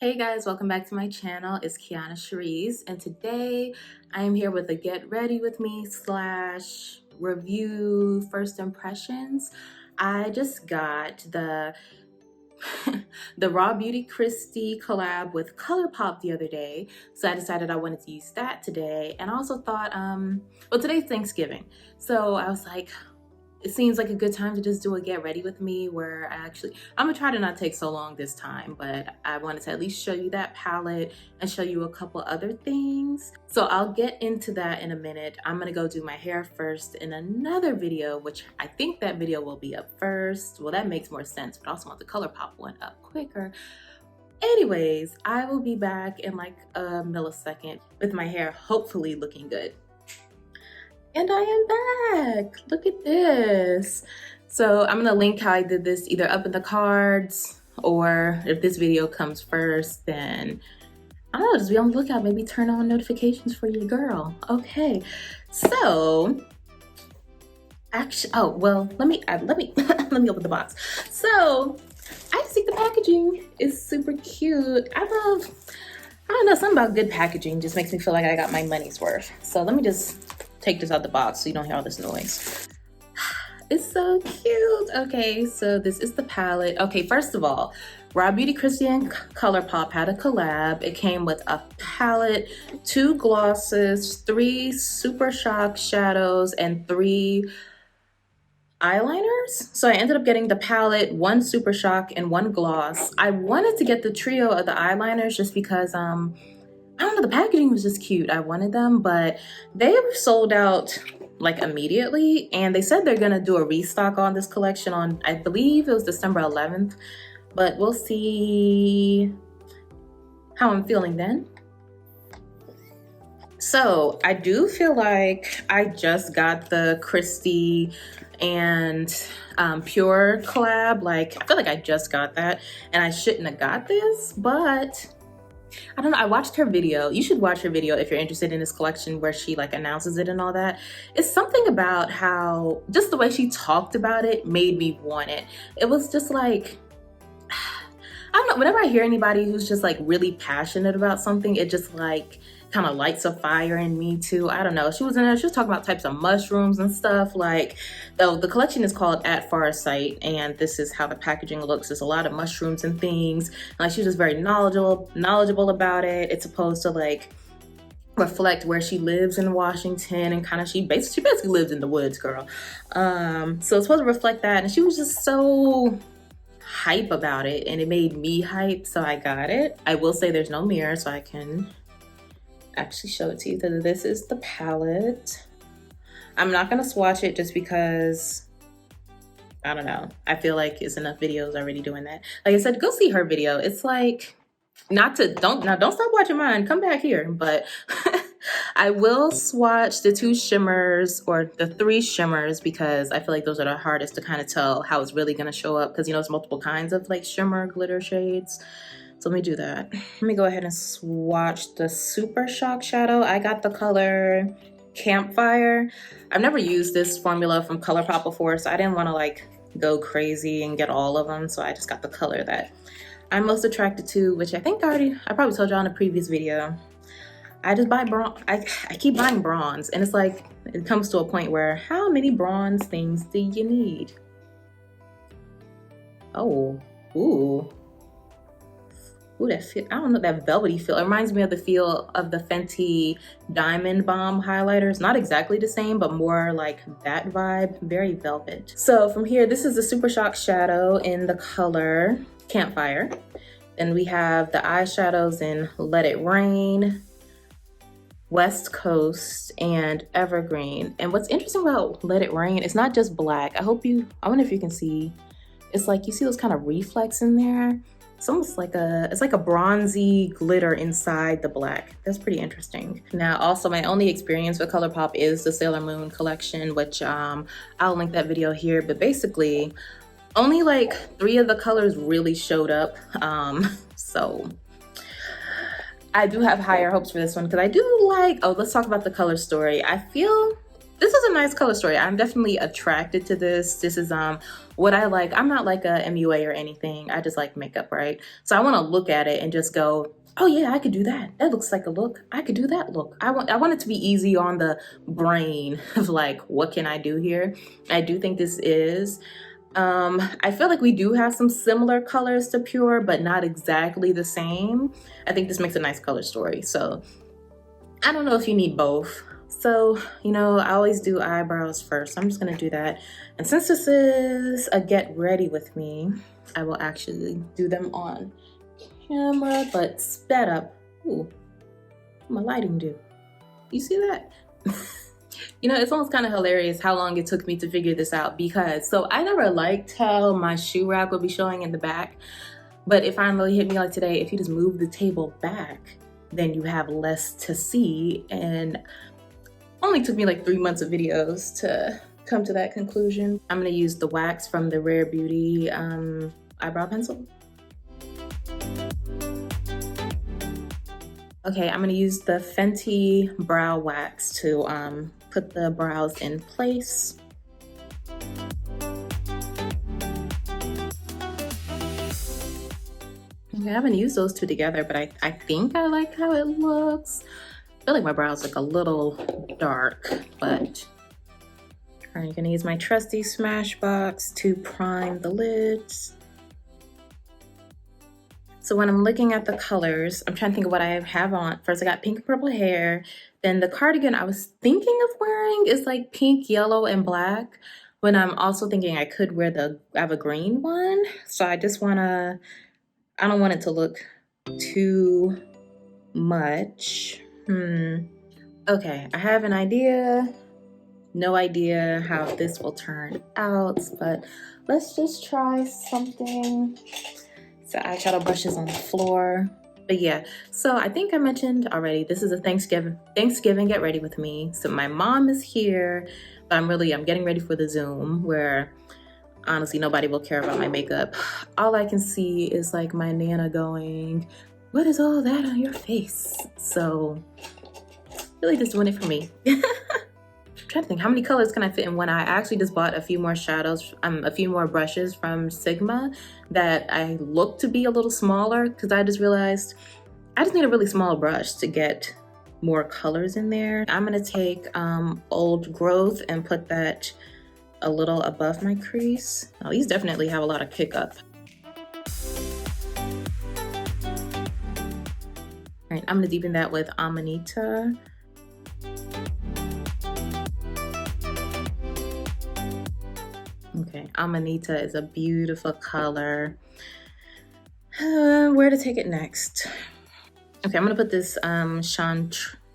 Hey guys, welcome back to my channel. It's Kiana Sharice, and today I am here with a get ready with me / review first impressions. I just got the the RawBeautyKristi collab with ColourPop the other day, so I decided I wanted to use that today. And I also thought, well, today's Thanksgiving, so I was like, it seems like a good time to just do a get ready with me where I'm gonna try to not take so long this time, but I wanted to at least show you that palette and show you a couple other things. So I'll get into that in a minute. I'm gonna go do my hair first in another video, which I think that video will be up first. Well, that makes more sense, but I also want the ColourPop one up quicker. Anyways, I will be back in like a millisecond with my hair hopefully looking good. And I am back. Look at this. So I'm gonna link how I did this either up in the cards, or if this video comes first, then I don't know, just be on the lookout. Maybe turn on notifications for your girl. Okay, so actually, oh well, let me let me open the box. So I just think the packaging is super cute. I don't know, something about good packaging just makes me feel like I got my money's worth. So let me just take this out the box so you don't hear all this noise. It's so cute. Okay, so this is the palette. Okay, first of all, RawBeautyKristi and ColourPop had a collab. It came with a palette, 2 glosses, 3 Super Shock shadows, and 3 eyeliners. So I ended up getting the palette, 1 Super Shock, and 1 gloss. I wanted to get the trio of the eyeliners just because I don't know, the packaging was just cute. I wanted them, but they were sold out like immediately, and they said they're gonna do a restock on this collection on, I believe it was December 11th, but we'll see how I'm feeling then. So I do feel like I just got the Kristi and Pure collab. Like, I feel like I just got that and I shouldn't have got this, but I don't know, I watched her video. You should watch her video if you're interested in this collection where she like announces it and all that. It's something about how, just the way she talked about it made me want it. It was just like, I don't know, whenever I hear anybody who's just like really passionate about something, it just like kind of lights a fire in me too. I don't know. She was in there, she was talking about types of mushrooms and stuff. Like, though the collection is called At First Sight, and this is how the packaging looks. There's a lot of mushrooms and things. And, like, she was just very knowledgeable about it. It's supposed to like reflect where she lives in Washington, and kind of she basically lives in the woods, girl. So it's supposed to reflect that, and she was just so hype about it, and it made me hype, so I got it. I will say there's no mirror, so I can actually show it to you. That this is the palette. I'm not gonna swatch it just because I don't know, I feel like it's enough videos already doing that. Like I said, go see her video. It's like, don't stop watching mine, come back here. But I will swatch the 2 shimmers, or the 3 shimmers, because I feel like those are the hardest to kind of tell how it's really gonna show up, because you know there's multiple kinds of like shimmer glitter shades. So let me do that. Let me go ahead and swatch the Super Shock shadow. I got the color Campfire. I've never used this formula from ColourPop before, so I didn't want to like go crazy and get all of them. So I just got the color that I'm most attracted to, which I think I probably told y'all in a previous video. I just buy bronze. I keep buying bronze, and it's like, it comes to a point where how many bronze things do you need? Oh, ooh. Ooh, that feel, I don't know, that velvety feel. It reminds me of the feel of the Fenty Diamond Bomb highlighters. Not exactly the same, but more like that vibe, very velvet. So from here, this is the Super Shock shadow in the color Campfire. Then we have the eyeshadows in Let It Rain, West Coast, and Evergreen. And what's interesting about Let It Rain, it's not just black. I wonder if you can see, it's like, you see those kind of reflex in there? It's almost like it's like a bronzy glitter inside the black. That's pretty interesting. Now, also my only experience with ColourPop is the Sailor Moon collection, which I'll link that video here. But basically, only like 3 of the colors really showed up. So I do have higher hopes for this one, because I do like, oh, let's talk about the color story. I feel this is a nice color story. I'm definitely attracted to this. This is what I like. I'm not like a MUA or anything. I just like makeup, right? So I want to look at it and just go, oh yeah, I could do that. That looks like a look. I could do that look. I want it to be easy on the brain of like, what can I do here? I do think this is. I feel like we do have some similar colors to Pure, but not exactly the same. I think this makes a nice color story. So I don't know if you need both. So, you know, I always do eyebrows first. I'm just gonna do that. And since this is a get ready with me, I will actually do them on camera, but sped up. Ooh, what my lighting do? You see that? You know, it's almost kind of hilarious how long it took me to figure this out, because so I never liked how my shoe rack would be showing in the back, but it finally hit me like today, if you just move the table back, then you have less to see. And only took me like 3 months of videos to come to that conclusion. I'm gonna use the wax from the Rare Beauty eyebrow pencil. Okay, I'm gonna use the Fenty brow wax to put the brows in place. Okay, I haven't used those two together, but I think I like how it looks. I feel like my brows look a little dark, but I'm gonna use my trusty Smashbox to prime the lids. So when I'm looking at the colors, I'm trying to think of what I have on. First, I got pink and purple hair. Then the cardigan I was thinking of wearing is like pink, yellow, and black. But I'm also thinking I could wear I have a green one. So I just wanna, I don't want it to look too much. Okay, I have an idea. No idea how this will turn out, but let's just try something. So eyeshadow brushes on the floor. But yeah, so I think I mentioned already, this is a Thanksgiving get ready with me. So my mom is here, but I'm getting ready for the Zoom where honestly nobody will care about my makeup. All I can see is like my Nana going, what is all that on your face? So really just doing it for me. I'm trying to think, how many colors can I fit in one eye? I actually just bought a few more shadows, a few more brushes from Sigma that I look to be a little smaller, because I just realized I just need a really small brush to get more colors in there. I'm gonna take Old Growth and put that a little above my crease. Oh, these definitely have a lot of kick up. All right, I'm gonna deepen that with Amanita. Okay, Amanita is a beautiful color. Where to take it next? Okay, I'm gonna put this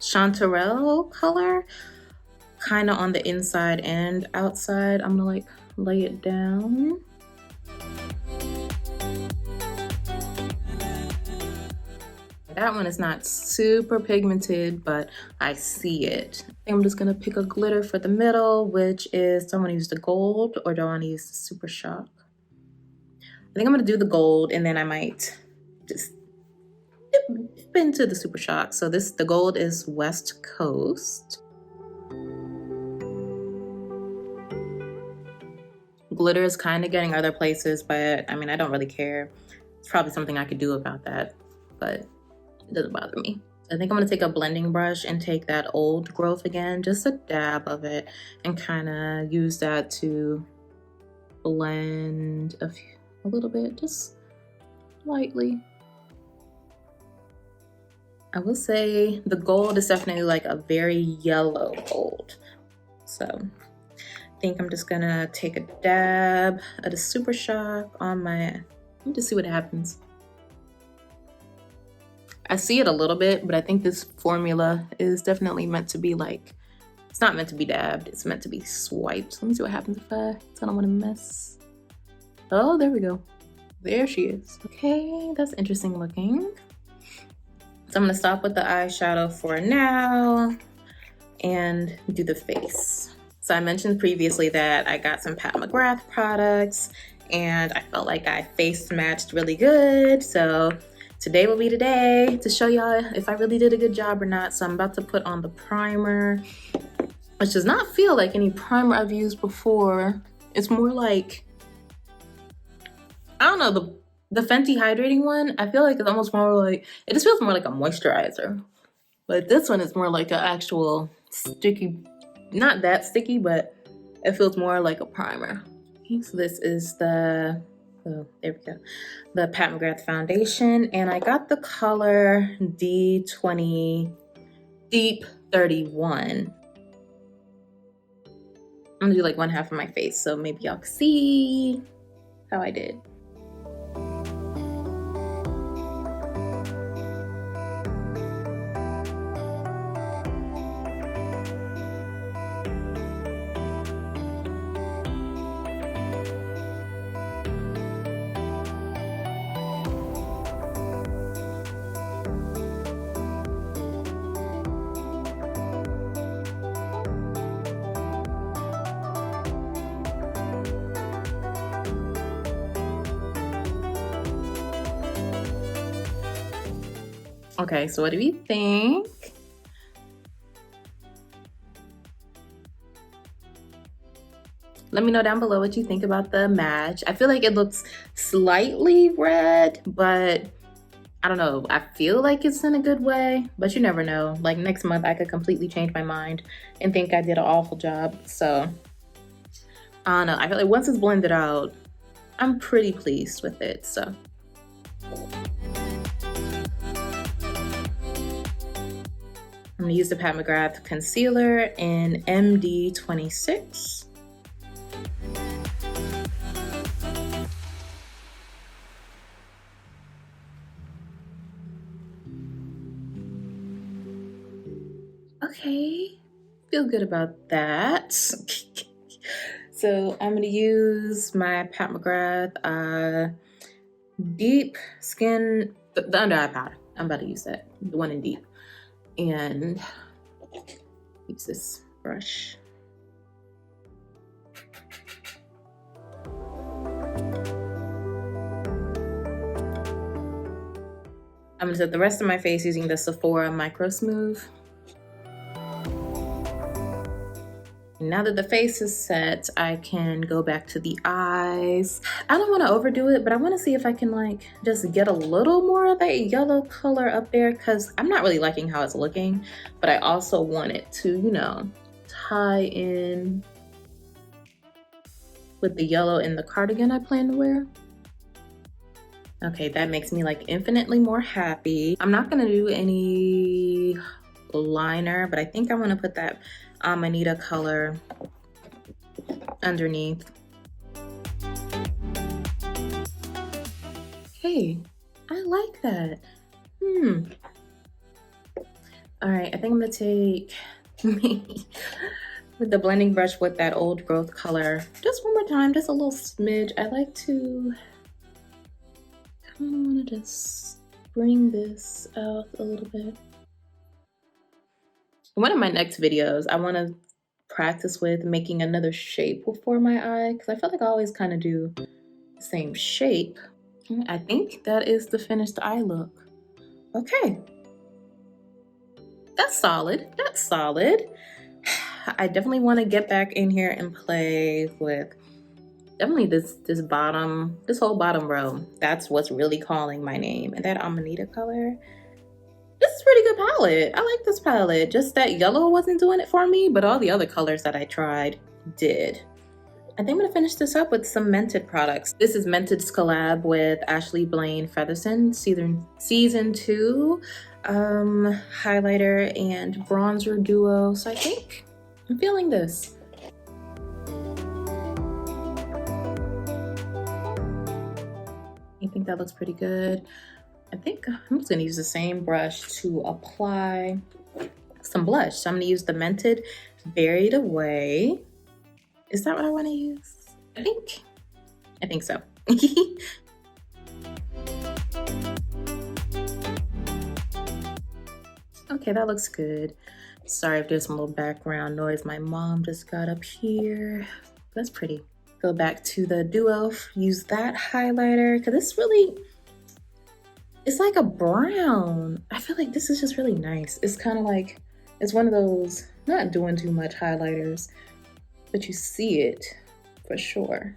Chanterelle color kind of on the inside and outside. I'm gonna like lay it down. That one is not super pigmented, but I see it. I think I'm just gonna pick a glitter for the middle, which is, do I wanna use the gold or do I wanna use the Super Shock? I think I'm gonna do the gold, and then I might just dip into the Super Shock. So the gold is West Coast. Glitter is kind of getting other places, but I mean, I don't really care. It's probably something I could do about that, but it doesn't bother me. I think I'm gonna take a blending brush and take that Old Growth again, just a dab of it, and kind of use that to blend a little bit, just lightly. I will say the gold is definitely like a very yellow gold. So I think I'm just gonna take a dab of the Super Shock on my, let me just see what happens. I see it a little bit, but I think this formula is definitely meant to be like, it's not meant to be dabbed, it's meant to be swiped. Let me see what happens if I don't want to mess. Oh, there we go. There she is. Okay, that's interesting looking. So I'm gonna stop with the eyeshadow for now and do the face. So I mentioned previously that I got some Pat McGrath products and I felt like I face matched really good. So today will be the day to show y'all if I really did a good job or not. So I'm about to put on the primer. which does not feel like any primer I've used before. It's more like, I don't know, the Fenty hydrating one, I feel like it's almost more like, it just feels more like a moisturizer. But this one is more like an actual sticky, not that sticky, but it feels more like a primer. Okay, so this is the, oh, there we go, the Pat McGrath Foundation, and I got the color D20 Deep 31. I'm gonna do like one half of my face, so maybe y'all can see how I did. Okay, so what do you think? Let me know down below what you think about the match. I feel like it looks slightly red, but I don't know. I feel like it's in a good way, but you never know. Like next month, I could completely change my mind and think I did an awful job. So I don't know. I feel like once it's blended out, I'm pretty pleased with it, so. I'm gonna use the Pat McGrath Concealer in MD26. Okay, feel good about that. So I'm gonna use my Pat McGrath Deep Skin, the under eye powder. I'm about to use that, the one in Deep. And use this brush. I'm gonna set the rest of my face using the Sephora MicroSmooth. Now that the face is set, I can go back to the eyes. I don't want to overdo it, but I want to see if I can like just get a little more of that yellow color up there, because I'm not really liking how it's looking, but I also want it to, you know, tie in with the yellow in the cardigan I plan to wear. Okay, that makes me like infinitely more happy. I'm not gonna do any liner, but I think I want to put that Amanita color underneath. Okay, I like that. All right, I think I'm gonna take with the blending brush with that old growth color just one more time, just a little smidge. I like to kind of want to just bring this out a little bit. In one of my next videos, I want to practice with making another shape for my eye, because I feel like I always kind of do the same shape. I think that is the finished eye look. Okay. That's solid. That's solid. I definitely want to get back in here and play with definitely this whole bottom row. That's what's really calling my name. And that Amanita color. This is a pretty good palette. I like this palette. Just that yellow wasn't doing it for me, but all the other colors that I tried did. I think I'm gonna finish this up with some Mented products. This is Mented's collab with Ashley Blaine Featherston, season 2 highlighter and bronzer duo. So I think I'm feeling this. I think that looks pretty good. I think I'm just gonna use the same brush to apply some blush. So I'm gonna use the Mented Berried Away. Is that what I wanna use? I think so. Okay, that looks good. Sorry if there's some little background noise. My mom just got up here. That's pretty. Go back to the duo, use that highlighter, because it's really, it's like a brown. I feel like this is just really nice. It's kind of like It's one of those not doing too much highlighters, but you see it for sure.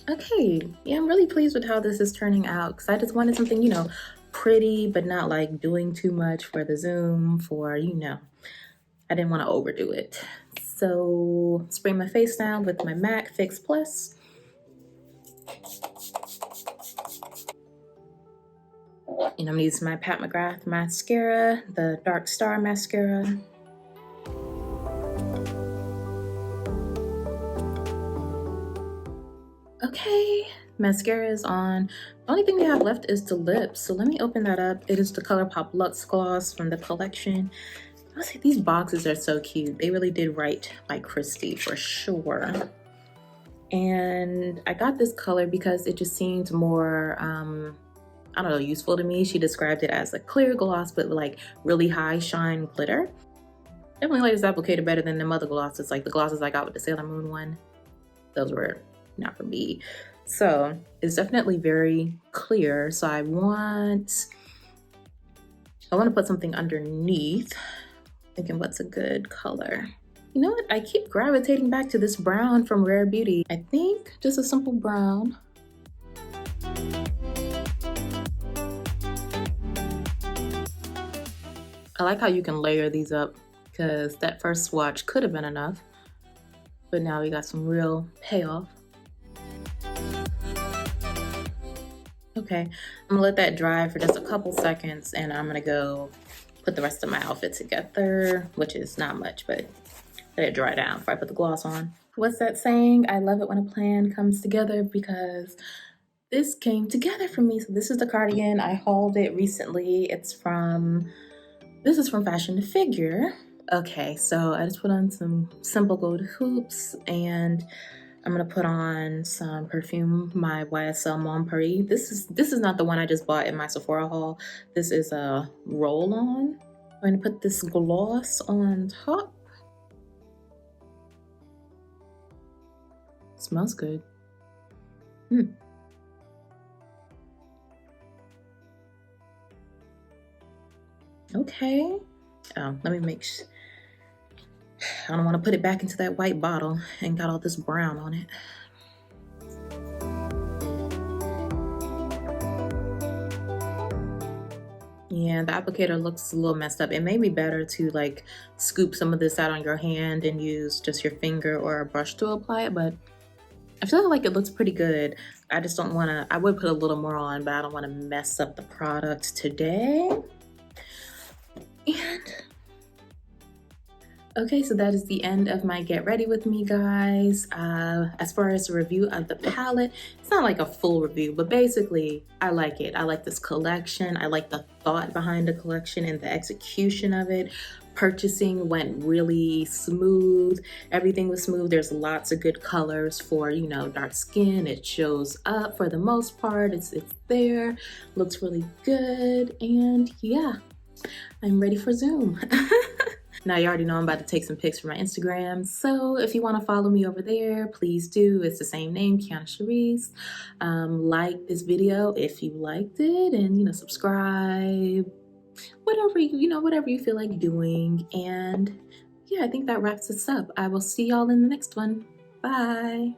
Okay, yeah, I'm really pleased with how this is turning out because I just wanted something, you know, pretty, but not like doing too much for the zoom, for, you know, I didn't want to overdo it. So spray my face down with my MAC Fix Plus. And I'm using my Pat McGrath mascara, the Dark Star mascara. Okay, mascara is on. The only thing they have left is the lips. So let me open that up. It is the ColourPop Lux Gloss from the collection. I say these boxes are so cute. They really did right by Kristi for sure. And I got this color because it just seemed more, I don't know, useful to me. She described it as a clear gloss, but like really high shine glitter. Definitely like this applicator better than the other glosses, like the glosses I got with the Sailor Moon one. Those were not for me. So it's definitely very clear. So I want to put something underneath. Thinking what's a good color. You know what? I keep gravitating back to this brown from Rare Beauty. I think just a simple brown. I like how you can layer these up because that first swatch could have been enough, but now we got some real payoff. Okay, I'm gonna let that dry for just a couple seconds and I'm gonna go put the rest of my outfit together, which is not much, but let it dry down before I put the gloss on. What's that saying? I love it when a plan comes together because this came together for me. So this is the cardigan. I hauled it recently. This is from Fashion to Figure. Okay, so I just put on some simple gold hoops and I'm gonna put on some perfume, my YSL Mon Paris. This is not the one I just bought in my Sephora haul. This is a roll-on. I'm gonna put this gloss on top. Smells good. Okay. Oh, let me make sure. I don't want to put it back into that white bottle and got all this brown on it. Yeah, the applicator looks a little messed up. It may be better to like scoop some of this out on your hand and use just your finger or a brush to apply it, but I feel like it looks pretty good. I just don't want to, I would put a little more on, but I don't want to mess up the product today. And okay, so that is the end of my get ready with me, guys. As far as the review of the palette, it's not like a full review, but basically I like it. I like this collection. I like the thought behind the collection and the execution of it. Purchasing went really smooth. Everything was smooth. There's lots of good colors for, you know, dark skin. It shows up for the most part. It's there. Looks really good. And yeah, I'm ready for Zoom. Now you already know I'm about to take some pics for my Instagram. So if you want to follow me over there, please do. It's the same name, Sharice. Like this video if you liked it, and you know, subscribe. Whatever you feel like doing. And yeah, I think that wraps us up. I will see y'all in the next one. Bye.